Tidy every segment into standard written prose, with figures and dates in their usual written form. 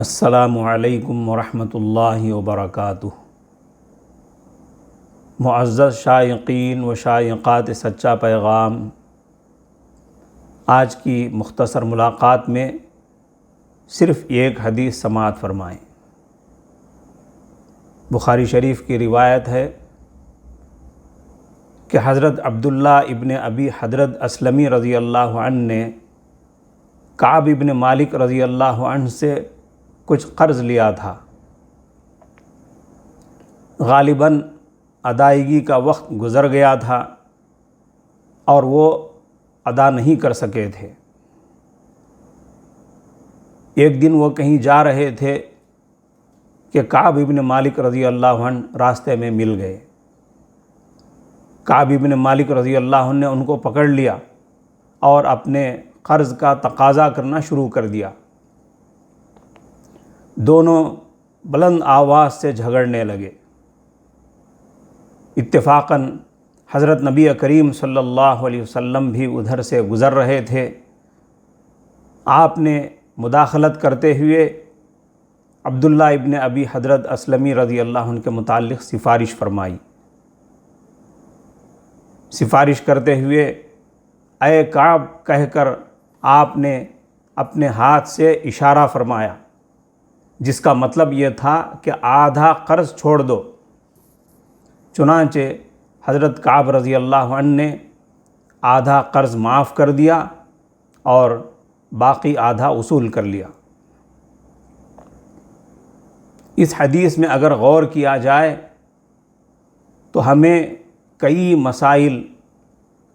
السلام علیکم ورحمۃ اللہ وبرکاتہ۔ معزز شائقین و شائقات سچا پیغام، آج کی مختصر ملاقات میں صرف ایک حدیث سماعت فرمائیں۔ بخاری شریف کی روایت ہے کہ حضرت عبداللہ ابن ابی حضرت اسلمی رضی اللہ عنہ نے کعب ابن مالک رضی اللہ عنہ سے کچھ قرض لیا تھا۔ غالباً ادائیگی کا وقت گزر گیا تھا اور وہ ادا نہیں کر سکے تھے۔ ایک دن وہ کہیں جا رہے تھے کہ کعب ابن مالک رضی اللہ عنہ راستے میں مل گئے۔ کعب ابن مالک رضی اللہ عنہ نے ان کو پکڑ لیا اور اپنے قرض کا تقاضا کرنا شروع کر دیا۔ دونوں بلند آواز سے جھگڑنے لگے۔ اتفاقاً حضرت نبی کریم صلی اللہ علیہ وسلم بھی ادھر سے گزر رہے تھے۔ آپ نے مداخلت کرتے ہوئے عبداللہ ابن ابی حضرت اسلمی رضی اللہ عنہ کے متعلق سفارش فرمائی۔ سفارش کرتے ہوئے اے کعب کہہ کر آپ نے اپنے ہاتھ سے اشارہ فرمایا، جس کا مطلب یہ تھا کہ آدھا قرض چھوڑ دو۔ چنانچہ حضرت کعب رضی اللہ عنہ نے آدھا قرض معاف کر دیا اور باقی آدھا وصول کر لیا۔ اس حدیث میں اگر غور کیا جائے تو ہمیں کئی مسائل،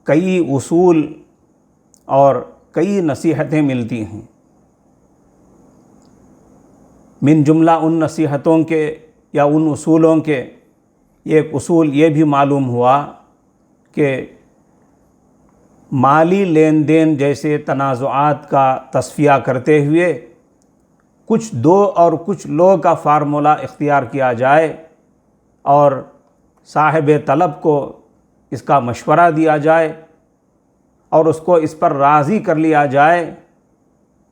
کئی اصول اور کئی نصیحتیں ملتی ہیں۔ من جملہ ان نصیحتوں کے یا ان اصولوں کے ایک اصول یہ بھی معلوم ہوا کہ مالی لین دین جیسے تنازعات کا تصفیہ کرتے ہوئے کچھ دو اور کچھ لو کا فارمولہ اختیار کیا جائے اور صاحب طلب کو اس کا مشورہ دیا جائے اور اس کو اس پر راضی کر لیا جائے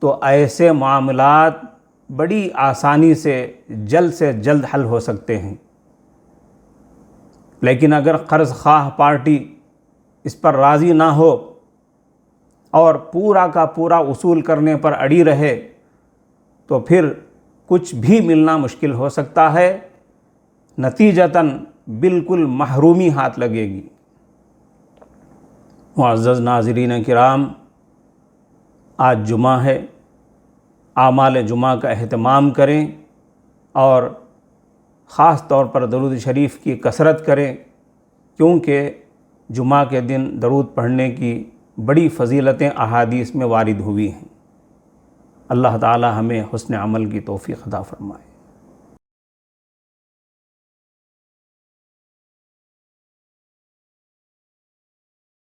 تو ایسے معاملات بڑی آسانی سے جلد حل ہو سکتے ہیں۔ لیکن اگر قرض خواہ پارٹی اس پر راضی نہ ہو اور پورا کا پورا وصول کرنے پر اڑی رہے تو پھر کچھ بھی ملنا مشکل ہو سکتا ہے، نتیجتاً بالکل محرومی ہاتھ لگے گی۔ معزز ناظرین کرام، آج جمعہ ہے، اعمال جمعہ کا اہتمام کریں اور خاص طور پر درود شریف کی کثرت کریں، کیونکہ جمعہ کے دن درود پڑھنے کی بڑی فضیلتیں احادیث میں وارد ہوئی ہیں۔ اللہ تعالی ہمیں حسن عمل کی توفیق عطا فرمائے۔